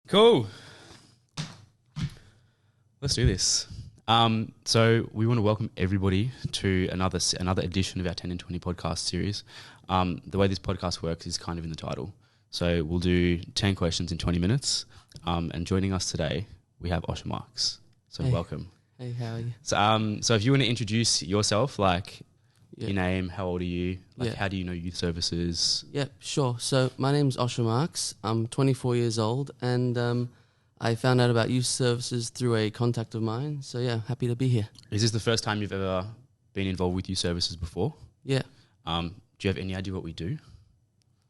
Cool. Let's do this. So we want to welcome everybody to another edition of our 10 and 20 podcast series. The way this podcast works is kind of in the title. So we'll do 10 questions in 20 minutes. And joining us today, we have Osher Marks. So welcome. Hey, how are you? So if you want to introduce yourself, your name, how old are you? How do you know youth services? Yeah, sure. So my name's Osher Marks. I'm 24 years old, and I found out about youth services through a contact of mine. So yeah, happy to be here. Is this the first time you've ever been involved with youth services before? Yeah. Do you have any idea what we do?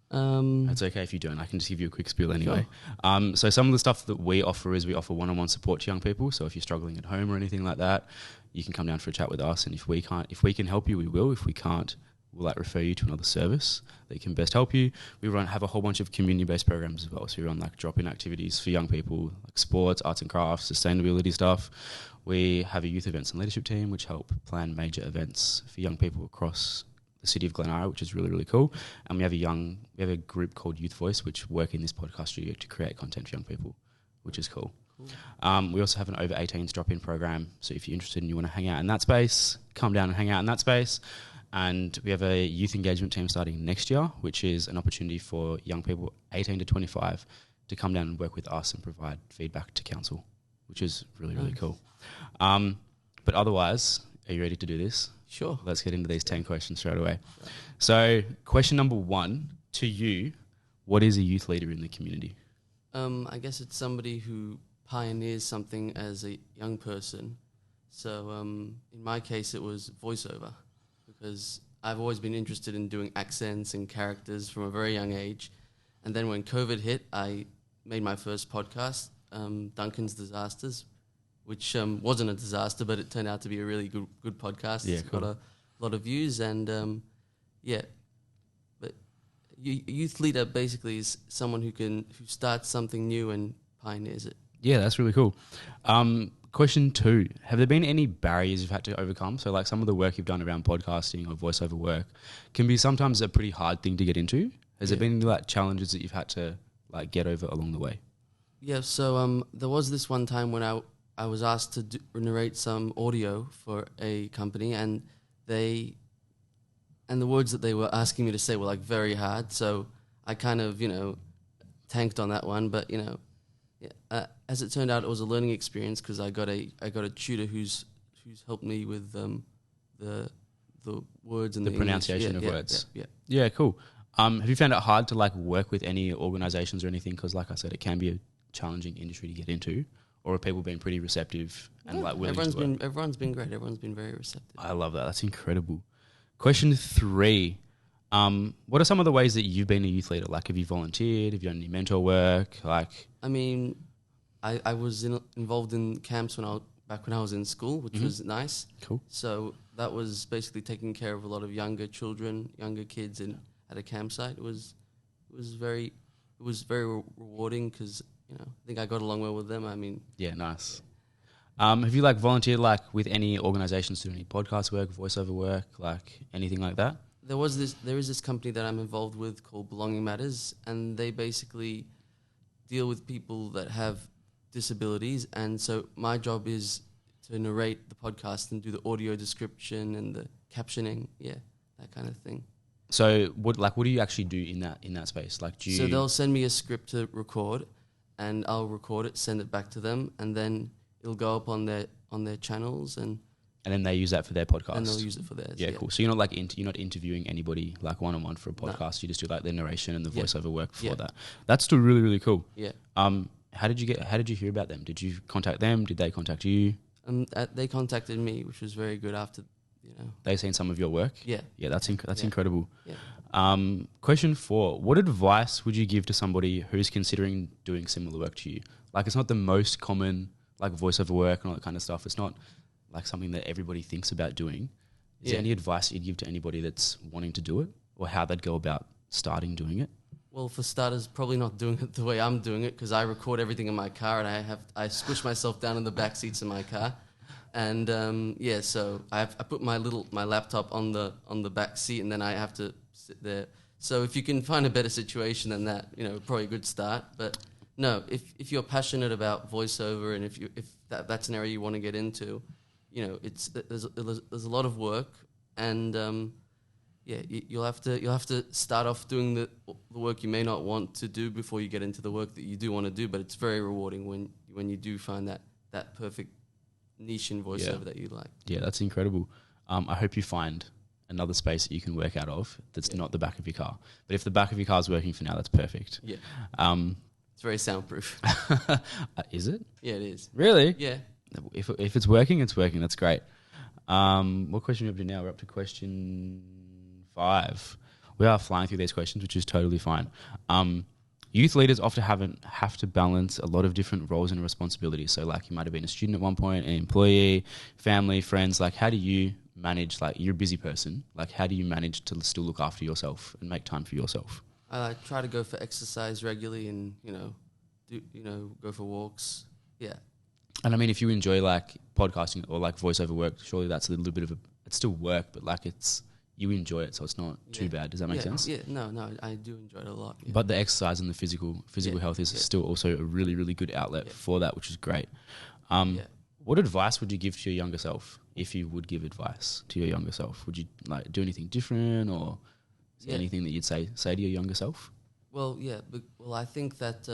That's okay if you don't. I can just give you a quick spiel anyway. Sure. So some of the stuff that we offer is we offer one-on-one support to young people. So if you're struggling at home or anything like that, you can come down for a chat with us. And if we can help you, we will. If we can't, we'll refer you to another service that can best help you. We have a whole bunch of community-based programs as well. So we run drop-in activities for young people, like sports, arts and crafts, sustainability stuff. We have a youth events and leadership team which help plan major events for young people across the city of Glenara, which is really, really cool. And we have a group called Youth Voice, which work in this podcast studio to create content for young people, which is cool. We also have an over 18s drop-in program. So if you're interested and you want to hang out in that space, come down and hang out in that space. And we have a youth engagement team starting next year, which is an opportunity for young people 18 to 25 to come down and work with us and provide feedback to council, which is really, really cool. But otherwise, are you ready to do this? Sure. Let's get into these 10 questions straight away. So question number 1 to you, what is a youth leader in the community? I guess it's somebody who pioneers something as a young person. So in my case, it was voiceover, because I've always been interested in doing accents and characters from a very young age. And then when COVID hit, I made my first podcast, Duncan's Disasters, which wasn't a disaster, but it turned out to be a really good podcast. Yeah, it's cool. got a lot of views, and but youth leader basically is someone who starts something new and pioneers it. Yeah, that's really cool. Question 2, have there been any barriers you've had to overcome? So some of the work you've done around podcasting or voiceover work can be sometimes a pretty hard thing to get into. Has there been any challenges that you've had to get over along the way? Yeah, so there was this one time when I was asked to narrate some audio for a company, and the words that they were asking me to say were very hard. So I kind of tanked on that one, but as it turned out, it was a learning experience because I got a tutor who's helped me with the words and the the pronunciation of words. Yeah, cool. Have you found it hard to work with any organisations or anything? Because like I said, it can be a challenging industry to get into. Or have people been pretty receptive and willing to work? Everyone's been great. Everyone's been very receptive. I love that. That's incredible. Question 3. What are some of the ways that you've been a youth leader? Have you volunteered? Have you done any mentor work? I mean, I was involved in camps back when I was in school, which was nice. Cool. So that was basically taking care of a lot of younger children, younger kids at a campsite. It was very rewarding because I think I got along well with them. I mean, yeah, nice. Have you volunteered with any organisations doing any podcast work, voiceover work, anything like that? There is this company that I'm involved with called Belonging Matters, and they basically deal with people that have disabilities. And so my job is to narrate the podcast and do the audio description and the captioning, that kind of thing. So what do you actually do in that space? So they'll send me a script to record, and I'll record it, send it back to them, and then it'll go up on their channels, and then they use that for their podcast. And they'll use it for theirs. Yeah, cool. So you're not you're not interviewing anybody one-on-one for a podcast. No. You just do the narration and the voiceover work for that. That's still really, really cool. Yeah. How did you hear about them? Did you contact them? Did they contact you? They contacted me, which was very good after. They've seen some of your work. Yeah. Yeah, that's incredible. Yeah. Question 4: what advice would you give to somebody who's considering doing similar work to you? It's not the most common voiceover work and all that kind of stuff. It's not something that everybody thinks about doing. Is there any advice you'd give to anybody that's wanting to do it, or how they'd go about starting doing it? Well, for starters, probably not doing it the way I'm doing it, because I record everything in my car, and I squish myself down in the back seats of my car. And so I put my laptop on the back seat, and then I have to sit there. So if you can find a better situation than that, probably a good start. But No, if you're passionate about voiceover and if that's an area you want to get into, you know, there's a lot of work, and you'll have to start off doing the work you may not want to do before you get into the work that you do want to do. But it's very rewarding when you do find that perfect niche in voiceover that you like. Yeah, that's incredible. I hope you find another space that you can work out of that's not the back of your car. But if the back of your car is working for now, that's perfect. Yeah. It's very soundproof. Is it? Yeah, it is. Really? Yeah. If it's working, it's working. That's great. What question are we up to now? We're up to question 5. We are flying through these questions, which is totally fine. Youth leaders often have to balance a lot of different roles and responsibilities. So, like, you might have been a student at one point, an employee, family, friends. Like, how do you manage? Like, you're a busy person. Like, how do you manage to still look after yourself and make time for yourself? I try to go for exercise regularly, and go for walks. Yeah. And I mean, if you enjoy like podcasting or like voiceover work, surely that's a little bit of it's still work, but like you enjoy it, so it's not too bad. Does that make sense? Yeah, no, I do enjoy it a lot. Yeah. But the exercise and the physical health is still also a really, really good outlet for that, which is great. What advice would you give to your younger self if you would give advice to your younger self? Would you like do anything different, or is there anything that you'd say to your younger self? Well, I think that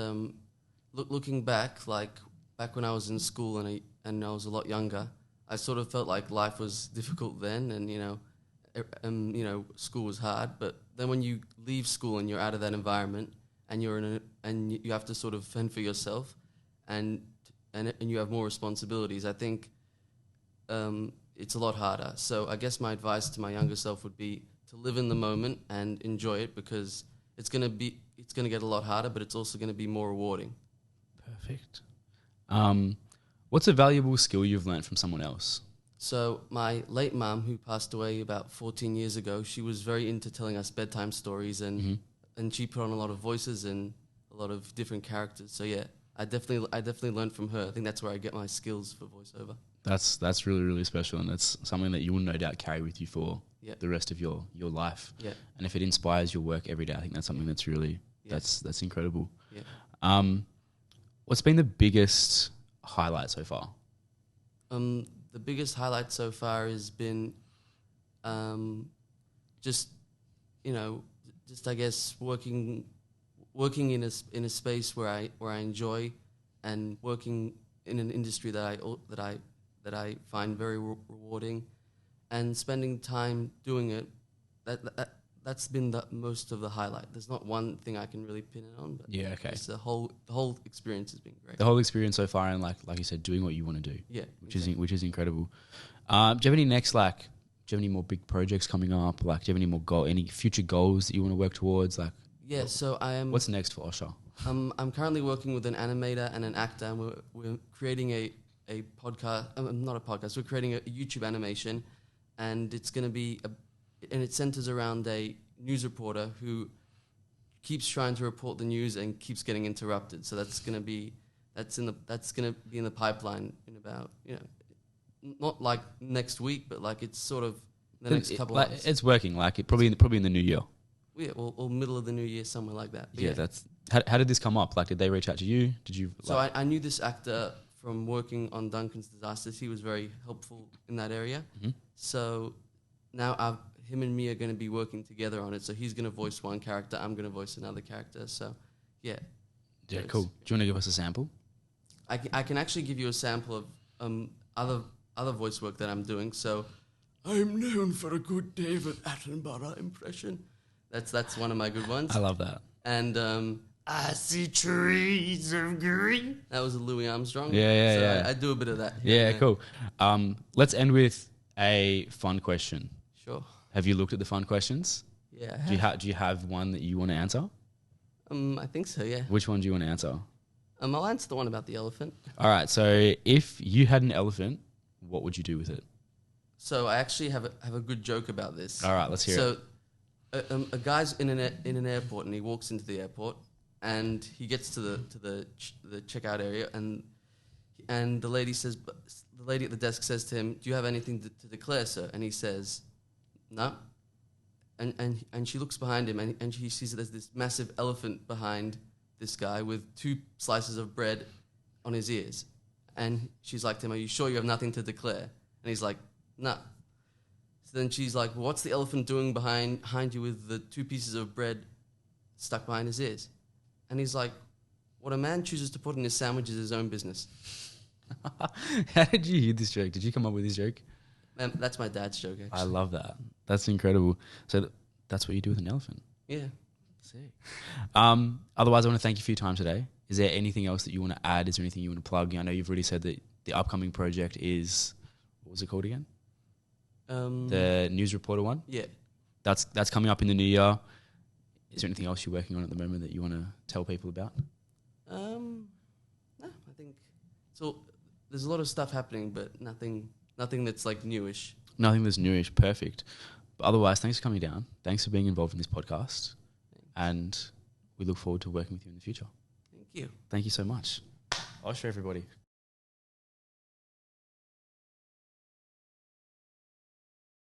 looking back, like back when I was in school and I was a lot younger, I sort of felt like life was difficult then, and school was hard. But then when you leave school and you're out of that environment and you have to sort of fend for yourself, and you have more responsibilities, I think it's a lot harder. So I guess my advice to my younger self would be to live in the moment and enjoy it, because it's gonna get a lot harder, but it's also gonna be more rewarding. Perfect. What's a valuable skill you've learned from someone else? So my late mum, who passed away about 14 years ago, she was very into telling us bedtime stories, and she put on a lot of voices and a lot of different characters. So yeah, I definitely learned from her. I think that's where I get my skills for voiceover. That's really, really special, and that's something that you will no doubt carry with you for the rest of your life. Yeah. And if it inspires your work every day, I think that's something that's really that's incredible. Yeah. What's been the biggest highlight so far? The biggest highlight so far has been just I guess working in a space where I enjoy, and working in an industry that I find very rewarding, and spending time doing it. That's been the most of the highlight. There's not one thing I can really pin it on, but it's the whole experience has been great. The whole experience so far, and like you said, doing what you want to do. Yeah, which is incredible. Do you have any do you have any more big projects coming up? Like, do you have any more any future goals that you want to work towards? Like, so I am. What's next for Osher? I'm currently working with an animator and an actor, and we're creating a podcast. Not a podcast. We're creating a YouTube animation, and it's going to be and it centers around a news reporter who keeps trying to report the news and keeps getting interrupted. So that's going to be in the pipeline in about not like next week, but like it's sort of the next couple of months. It's working. Like it probably in the new year. Yeah, or middle of the new year, somewhere like that. But that's how did this come up? Like, did they reach out to you? Did you? So I knew this actor from working on Duncan's Disasters. He was very helpful in that area. Mm-hmm. So now him and me are going to be working together on it. So he's going to voice one character, I'm going to voice another character. So, yeah. Yeah, cool. Do you want to give us a sample? I can actually give you a sample of other voice work that I'm doing. So, I'm known for a good David Attenborough impression. That's one of my good ones. I love that. And I see trees of green. That was a Louis Armstrong. Yeah. I do a bit of that. Yeah, cool. Let's end with a fun question. Sure. Have you looked at the fun questions? Yeah. Do you have one that you want to answer? I think so, yeah. Which one do you want to answer? I'll answer the one about the elephant. All right. So if you had an elephant, what would you do with it? So I actually have a good joke about this. All right, let's hear it. So a guy's in an airport, and he walks into the airport, and he gets to the checkout area, and the lady at the desk says to him, "Do you have anything to declare, sir?" And he says, "No." And she looks behind him, and she sees that there's this massive elephant behind this guy with 2 slices of bread on his ears. And she's like to him, are you sure you have nothing to declare? And he's like, nah. So then she's like, what's the elephant doing behind you with the 2 pieces of bread stuck behind his ears? And he's like, what a man chooses to put in his sandwich is his own business. How did you hear this joke? Did you come up with this joke? That's my dad's joke, actually. I love that. That's incredible. So that's what you do with an elephant. Yeah. Sick. Otherwise, I want to thank you for your time today. Is there anything else that you want to add? Is there anything you want to plug? I know you've already said that the upcoming project is, what was it called again? The News Reporter one? Yeah. That's coming up in the new year. Is there anything else you're working on at the moment that you want to tell people about? No, I think so. There's a lot of stuff happening, but nothing that's like newish. Nothing that's newish. Perfect. But otherwise, thanks for coming down. Thanks for being involved in this podcast. And we look forward to working with you in the future. Thank you. Thank you so much. Osher, everybody.